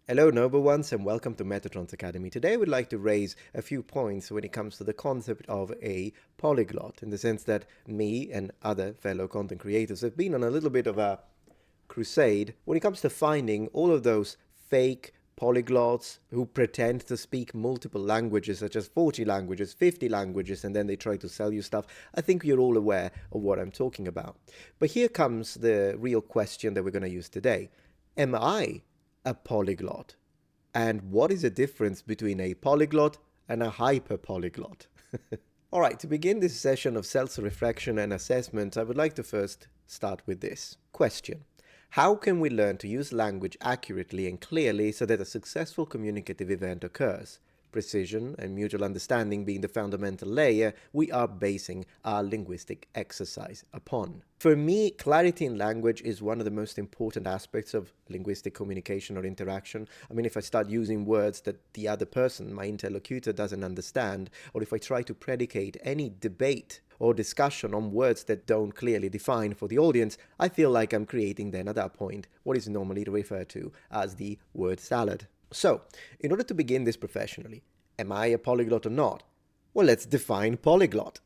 Hello, noble ones, and welcome to Metatron's Academy. Today, we'd like to raise a few points when it comes to the concept of a polyglot, in the sense that me and other fellow content creators have been on a little bit of a crusade when it comes to finding all of those fake polyglots who pretend to speak multiple languages, such as 40 languages, 50 languages, and then they try to sell you stuff. I think you're all aware of what I'm talking about. But here comes the real question that we're going to use today. Am I a polyglot? And what is the difference between a polyglot and a hyperpolyglot? All right, to begin this session of self-reflection and assessment, I would like to first start with this question. How can we learn to use language accurately and clearly so that a successful communicative event occurs? Precision and mutual understanding being the fundamental layer we are basing our linguistic exercise upon. For me, clarity in language is one of the most important aspects of linguistic communication or interaction. I mean, if I start using words that the other person, my interlocutor, doesn't understand, or if I try to predicate any debate or discussion on words that don't clearly define for the audience, I feel like I'm creating then at that point what is normally referred to as the word salad. So, in order to begin this professionally, am I a polyglot or not? Well, let's define polyglot.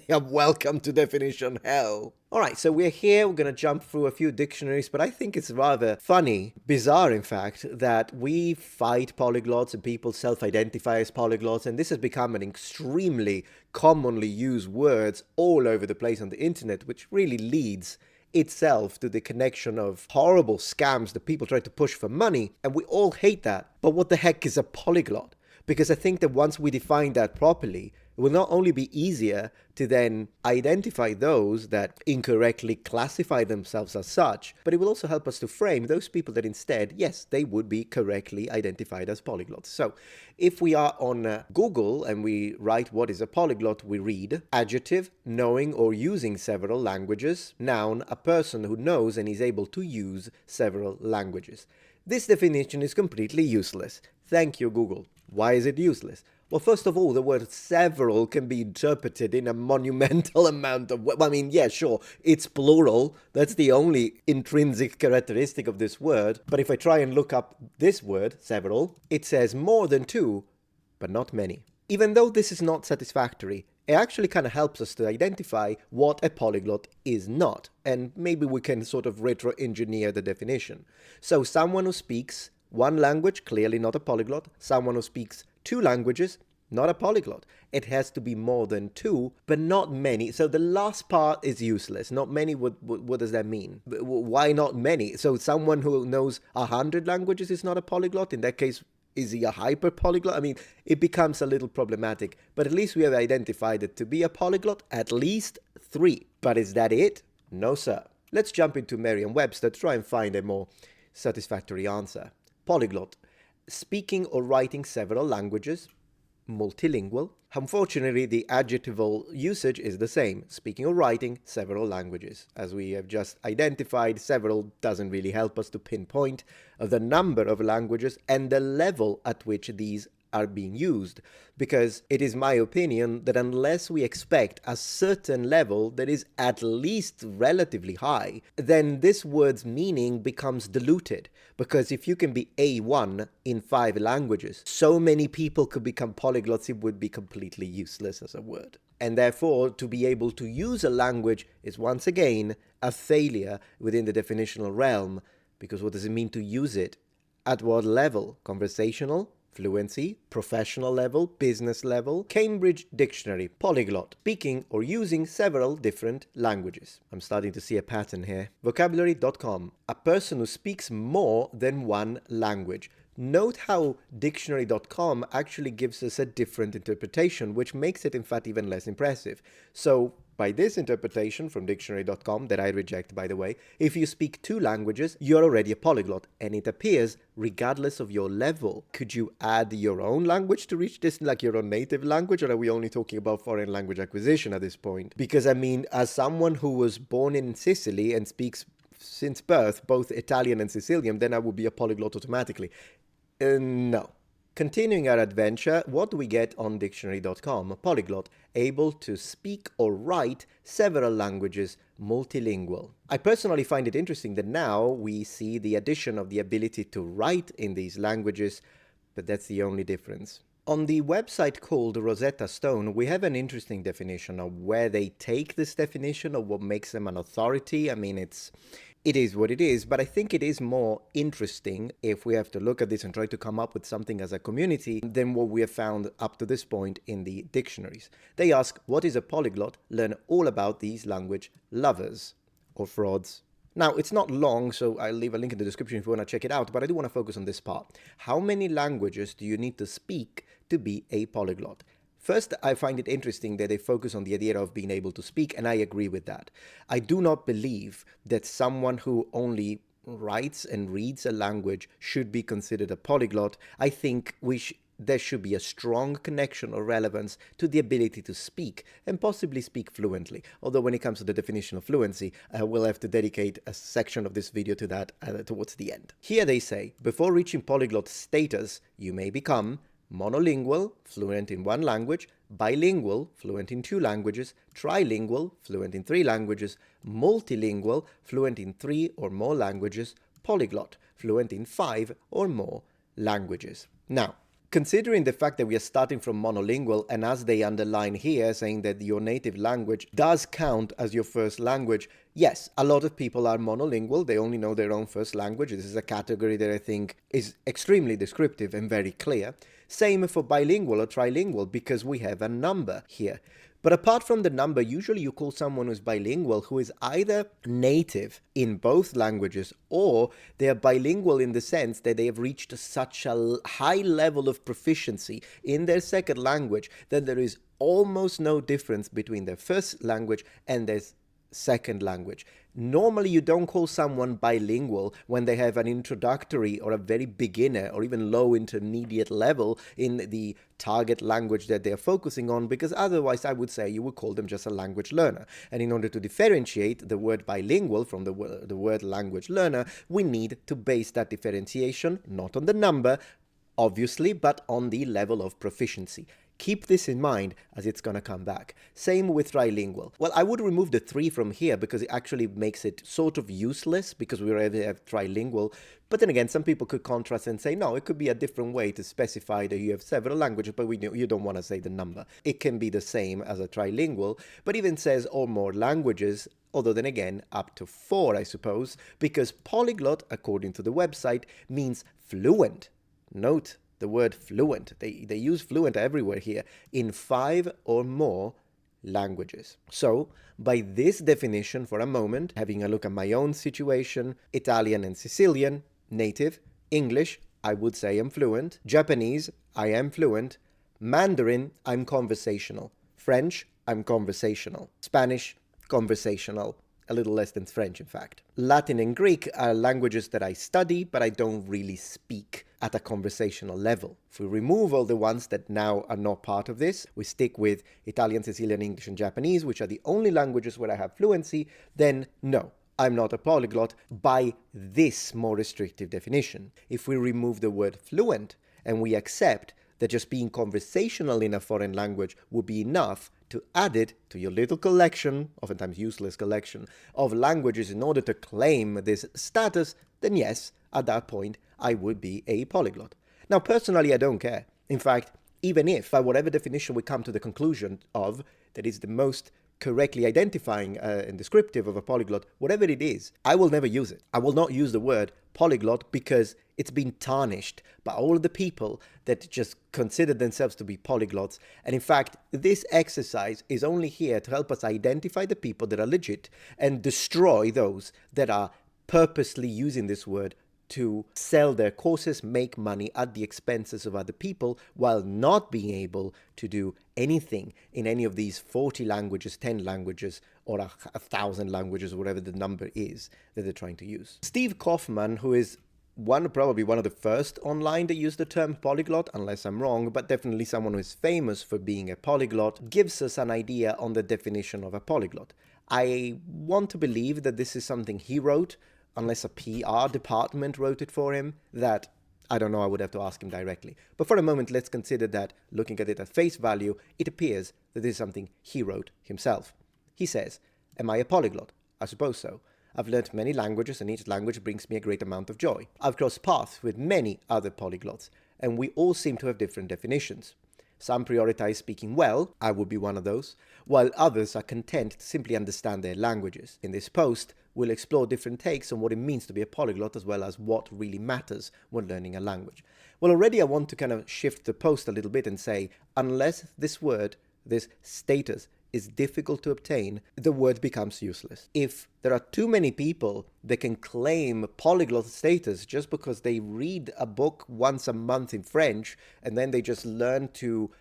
Welcome to definition hell. Alright, so we're here, we're going to jump through a few dictionaries, but I think it's rather funny, bizarre in fact, that we fight polyglots and people self-identify as polyglots, and this has become an extremely commonly used word all over the place on the internet, which really leads itself to the connection of horrible scams that people try to push for money, and we all hate that. But what the heck is a polyglot? Because I think that once we define that properly, it will not only be easier to then identify those that incorrectly classify themselves as such, but it will also help us to frame those people that instead, yes, they would be correctly identified as polyglots. So if we are on Google and we write what is a polyglot, we read adjective, knowing or using several languages, noun, a person who knows and is able to use several languages. This definition is completely useless. Thank you, Google. Why is it useless? Well, first of all, the word several can be interpreted in a monumental amount of... I mean, yeah, sure, it's plural. That's the only intrinsic characteristic of this word. But if I try and look up this word, several, it says more than two, but not many. Even though this is not satisfactory, it actually kind of helps us to identify what a polyglot is not. And maybe we can sort of retro-engineer the definition. So someone who speaks one language, clearly not a polyglot. Someone who speaks two languages, not a polyglot. It has to be more than two, but not many. So the last part is useless. Not many, what does that mean? Why not many? So someone who knows 100 languages is not a polyglot? In that case, is he a hyper polyglot? I mean, it becomes a little problematic, but at least we have identified it to be a polyglot, at least 3. But is that it? No, sir. Let's jump into Merriam-Webster to try and find a more satisfactory answer. Polyglot, speaking or writing several languages, multilingual. Unfortunately, the adjectival usage is the same, speaking or writing several languages. As we have just identified, several doesn't really help us to pinpoint the number of languages and the level at which these are being used, because it is my opinion that unless we expect a certain level that is at least relatively high, then this word's meaning becomes diluted. Because if you can be A1 in 5 languages, so many people could become polyglots, it would be completely useless as a word. And therefore, to be able to use a language is once again a failure within the definitional realm, because what does it mean to use it? At what level? Conversational? Fluency, professional level, business level, Cambridge Dictionary, polyglot, speaking or using several different languages. I'm starting to see a pattern here. Vocabulary.com, a person who speaks more than one language. Note how dictionary.com actually gives us a different interpretation, which makes it in fact even less impressive. So, by this interpretation from dictionary.com, that I reject by the way, if you speak 2 languages, you're already a polyglot, and it appears regardless of your level. Could you add your own language to reach this, like your own native language, or are we only talking about foreign language acquisition at this point? Because I mean, as someone who was born in Sicily and speaks since birth both Italian and Sicilian, then I would be a polyglot automatically. No. Continuing our adventure, what do we get on dictionary.com? A polyglot, able to speak or write several languages, multilingual. I personally find it interesting that now we see the addition of the ability to write in these languages, but that's the only difference. On the website called Rosetta Stone, we have an interesting definition of where they take this definition of what makes them an authority. I mean, it is what it is, but I think it is more interesting if we have to look at this and try to come up with something as a community than what we have found up to this point in the dictionaries. They ask, what is a polyglot? Learn all about these language lovers or frauds. Now, it's not long, so I'll leave a link in the description if you want to check it out, but I do want to focus on this part. How many languages do you need to speak to be a polyglot? First, I find it interesting that they focus on the idea of being able to speak, and I agree with that. I do not believe that someone who only writes and reads a language should be considered a polyglot. I think there should be a strong connection or relevance to the ability to speak and possibly speak fluently. Although when it comes to the definition of fluency, we'll have to dedicate a section of this video to that towards the end. Here they say, before reaching polyglot status, you may become monolingual, fluent in one language, bilingual, fluent in 2 languages, trilingual, fluent in 3 languages, multilingual, fluent in 3 or more languages, polyglot, fluent in 5 or more languages. Now, considering the fact that we are starting from monolingual, and as they underline here, saying that your native language does count as your first language, yes, a lot of people are monolingual. They only know their own first language. This is a category that I think is extremely descriptive and very clear. Same for bilingual or trilingual, because we have a number here. But apart from the number, usually you call someone who's bilingual who is either native in both languages or they are bilingual in the sense that they have reached such a high level of proficiency in their second language that there is almost no difference between their first language and their second language. Normally, you don't call someone bilingual when they have an introductory or a very beginner or even low intermediate level in the target language that they're focusing on, because otherwise I would say you would call them just a language learner. And in order to differentiate the word bilingual from the word language learner, we need to base that differentiation not on the number, obviously, but on the level of proficiency. Keep this in mind as it's going to come back. Same with trilingual. Well, I would remove the 3 from here because it actually makes it sort of useless because we already have trilingual. But then again, some people could contrast and say, no, it could be a different way to specify that you have several languages, but you don't want to say the number. It can be the same as a trilingual, but even says or more languages, although then again, up to 4, I suppose, because polyglot, according to the website, means fluent. Note the word fluent. They use fluent everywhere here, in 5 or more languages. So, by this definition for a moment, having a look at my own situation, Italian and Sicilian, native, English, I would say I'm fluent, Japanese, I am fluent, Mandarin, I'm conversational, French, I'm conversational, Spanish, conversational, a little less than French, in fact. Latin and Greek are languages that I study, but I don't really speak at a conversational level. If we remove all the ones that now are not part of this, we stick with Italian, Sicilian, English, and Japanese, which are the only languages where I have fluency, then no, I'm not a polyglot by this more restrictive definition. If we remove the word fluent and we accept that just being conversational in a foreign language would be enough to add it to your little collection, oftentimes useless collection, of languages in order to claim this status, then yes, at that point, I would be a polyglot. Now, personally, I don't care. In fact, even if, by whatever definition we come to the conclusion of, that is the most correctly identifying and descriptive of a polyglot, whatever it is, I will never use it. I will not use the word polyglot because it's been tarnished by all of the people that just consider themselves to be polyglots. And in fact, this exercise is only here to help us identify the people that are legit and destroy those that are purposely using this word to sell their courses, make money at the expenses of other people, while not being able to do anything in any of these 40 languages, 10 languages, or 1,000 languages, whatever the number is that they're trying to use. Steve Kaufman, who is probably one of the first online that used the term polyglot, unless I'm wrong, but definitely someone who is famous for being a polyglot, gives us an idea on the definition of a polyglot. I want to believe that this is something he wrote, unless a PR department wrote it for him, that I don't know, I would have to ask him directly. But for a moment, let's consider that, looking at it at face value, it appears that this is something he wrote himself. He says, "Am I a polyglot? I suppose so. I've learnt many languages, and each language brings me a great amount of joy. I've crossed paths with many other polyglots, and we all seem to have different definitions. Some prioritize speaking well, I would be one of those, while others are content to simply understand their languages. In this post, we'll explore different takes on what it means to be a polyglot, as well as what really matters when learning a language." Well, already I want to kind of shift the post a little bit and say, unless this word, this status, is difficult to obtain, the word becomes useless. If there are too many people that can claim polyglot status just because they read a book once a month in French and then they just learn to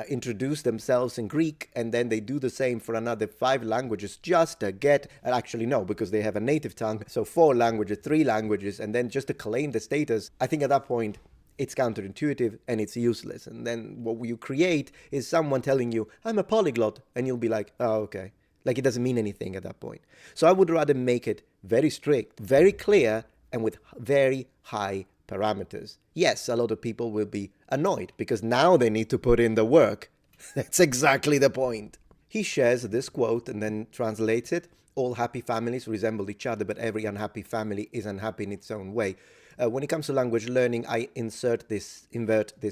introduce themselves in Greek, and then they do the same for another 5 languages just to get, actually no, because they have a native tongue, so 4 languages, 3 languages, and then just to claim the status, I think at that point it's counterintuitive and it's useless. And then what you create is someone telling you, "I'm a polyglot," and you'll be like, "Oh, okay." Like, it doesn't mean anything at that point. So I would rather make it very strict, very clear, and with very high parameters. Yes, a lot of people will be annoyed because now they need to put in the work. That's exactly the point. He shares this quote and then translates it. "All happy families resemble each other, but every unhappy family is unhappy in its own way." When it comes to language learning, I invert this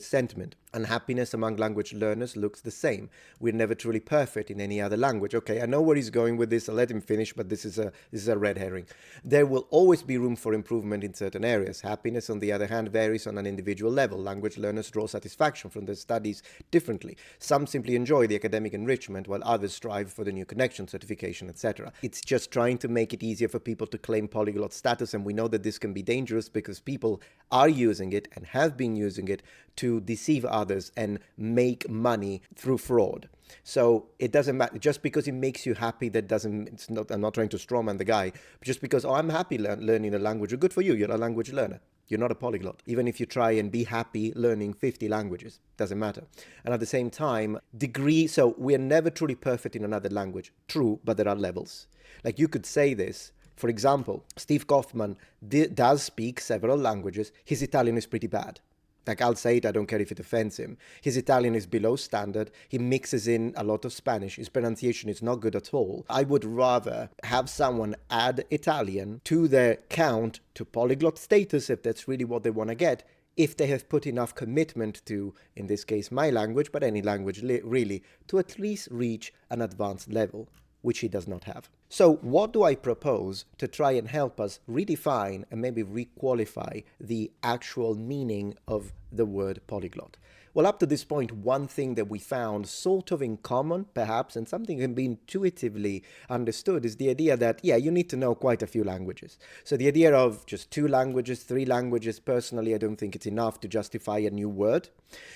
sentiment. Unhappiness among language learners looks the same. We're never truly perfect in any other language. Okay, I know where he's going with this. I'll let him finish, but this is a red herring. There will always be room for improvement in certain areas. Happiness, on the other hand, varies on an individual level. Language learners draw satisfaction from their studies differently. Some simply enjoy the academic enrichment, while others strive for the new connection, certification, etc. It's just trying to make it easier for people to claim polyglot status, and we know that this can be dangerous because people are using it and have been using it to deceive others and make money through fraud. So it doesn't matter. Just because it makes you happy, that doesn't, it's not, I'm not trying to strawman the guy, but just because, oh, I'm happy learning a language, well, good for you, you're a language learner. You're not a polyglot. Even if you try and be happy learning 50 languages, doesn't matter. And at the same time, so we're never truly perfect in another language. True, but there are levels. Like, you could say this. For example, Steve Kaufman does speak several languages. His Italian is pretty bad. Like, I'll say it, I don't care if it offends him. His Italian is below standard. He mixes in a lot of Spanish. His pronunciation is not good at all. I would rather have someone add Italian to their count to polyglot status, if that's really what they want to get, if they have put enough commitment to, in this case, my language, but any language really, to at least reach an advanced level, which he does not have. So what do I propose to try and help us redefine and maybe requalify the actual meaning of the word polyglot? Well, up to this point, one thing that we found sort of in common, perhaps, and something can be intuitively understood, is the idea that, yeah, you need to know quite a few languages. So the idea of just 2 languages, 3 languages, personally, I don't think it's enough to justify a new word.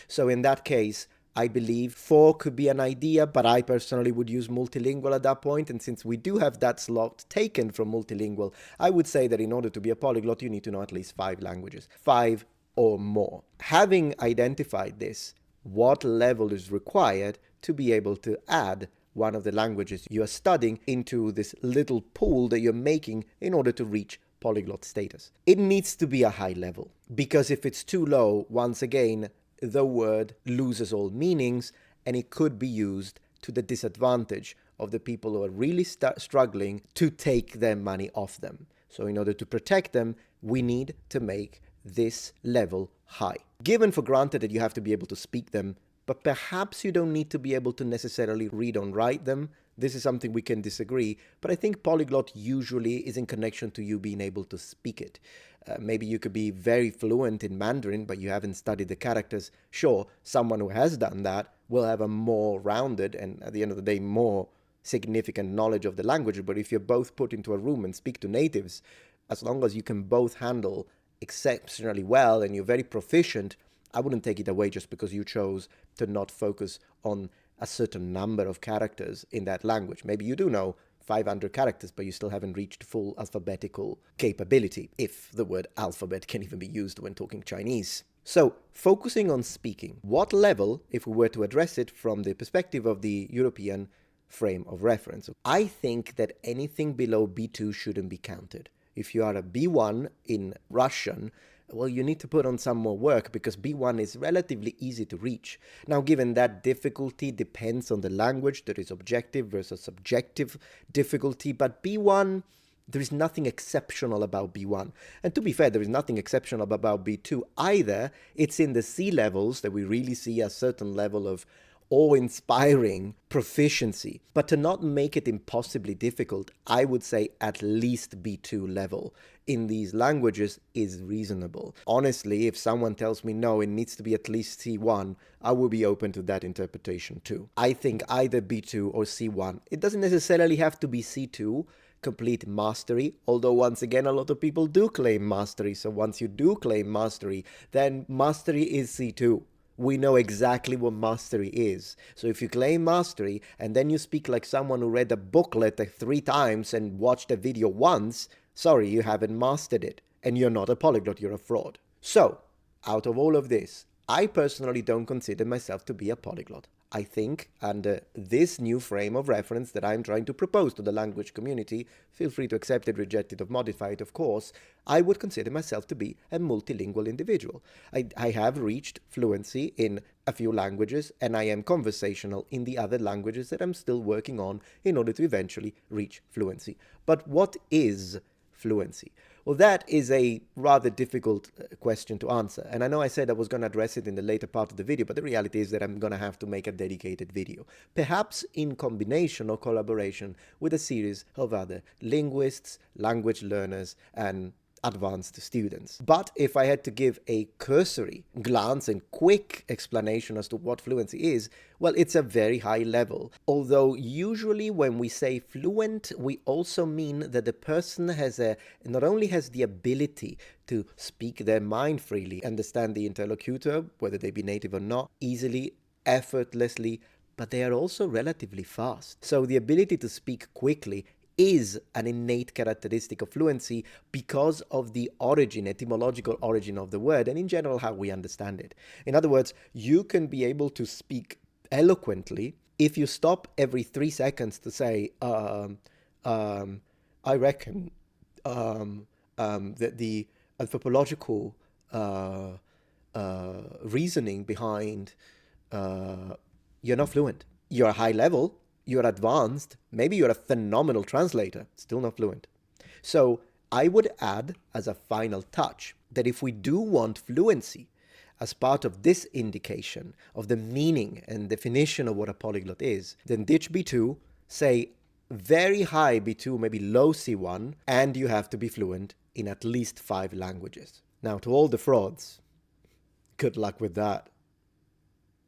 So in that case, I believe 4 could be an idea, but I personally would use multilingual at that point. And since we do have that slot taken from multilingual, I would say that in order to be a polyglot, you need to know at least 5 languages, 5 or more. Having identified this, what level is required to be able to add one of the languages you are studying into this little pool that you're making in order to reach polyglot status? It needs to be a high level, because if it's too low, once again, the word loses all meanings, and it could be used to the disadvantage of the people who are really struggling to take their money off them. So in order to protect them, we need to make this level high. Given for granted that you have to be able to speak them, but perhaps you don't need to be able to necessarily read and write them. This is something we can disagree, but I think polyglot usually is in connection to you being able to speak it. Maybe you could be very fluent in Mandarin, but you haven't studied the characters. Sure, someone who has done that will have a more rounded and, at the end of the day, more significant knowledge of the language. But if you're both put into a room and speak to natives, as long as you can both handle exceptionally well and you're very proficient, I wouldn't take it away just because you chose to not focus on a certain number of characters in that language. Maybe you do know 500 characters, but you still haven't reached full alphabetical capability, if the word alphabet can even be used when talking Chinese. So, focusing on speaking, what level, if we were to address it from the perspective of the European frame of reference? I think that anything below B2 shouldn't be counted. If you are a B1 in Russian, well, you need to put on some more work because B1 is relatively easy to reach. Now, given that difficulty depends on the language, there is objective versus subjective difficulty, but B1, there is nothing exceptional about B1. And to be fair, there is nothing exceptional about B2 either. It's in the C levels that we really see a certain level of awe-inspiring proficiency. But to not make it impossibly difficult, I would say at least B2 level in these languages is reasonable. Honestly, if someone tells me no, it needs to be at least C1, I will be open to that interpretation too. I think either B2 or C1. It doesn't necessarily have to be C2, complete mastery, although once again a lot of people do claim mastery. So once you do claim mastery, then mastery is C2. We know exactly what mastery is. So if you claim mastery and then you speak like someone who read a booklet 3 times and watched a video once, sorry, you haven't mastered it. And you're not a polyglot, you're a fraud. So, out of all of this, I personally don't consider myself to be a polyglot. I think, under this new frame of reference that I'm trying to propose to the language community, feel free to accept it, reject it, or modify it, of course, I would consider myself to be a multilingual individual. I have reached fluency in a few languages, and I am conversational in the other languages that I'm still working on in order to eventually reach fluency. But what is fluency? Well, that is a rather difficult question to answer. And I know I said I was going to address it in the later part of the video, but the reality is that I'm going to have to make a dedicated video. Perhaps in combination or collaboration with a series of other linguists, language learners, and advanced students. But if I had to give a cursory glance and quick explanation as to what fluency is, well, it's a very high level. Although usually when we say fluent, we also mean that the person not only has the ability to speak their mind freely, understand the interlocutor, whether they be native or not, easily, effortlessly, but they are also relatively fast. So the ability to speak quickly is an innate characteristic of fluency because of the origin, etymological origin of the word, and in general how we understand it. In other words, you can be able to speak eloquently if you stop every 3 seconds to say, I reckon that the anthropological reasoning behind you're not fluent. You're high level, you're advanced, maybe you're a phenomenal translator, still not fluent. So I would add as a final touch that if we do want fluency as part of this indication of the meaning and definition of what a polyglot is, then ditch B2, say very high B2, maybe low C1, and you have to be fluent in at least 5 languages. Now, to all the frauds, good luck with that.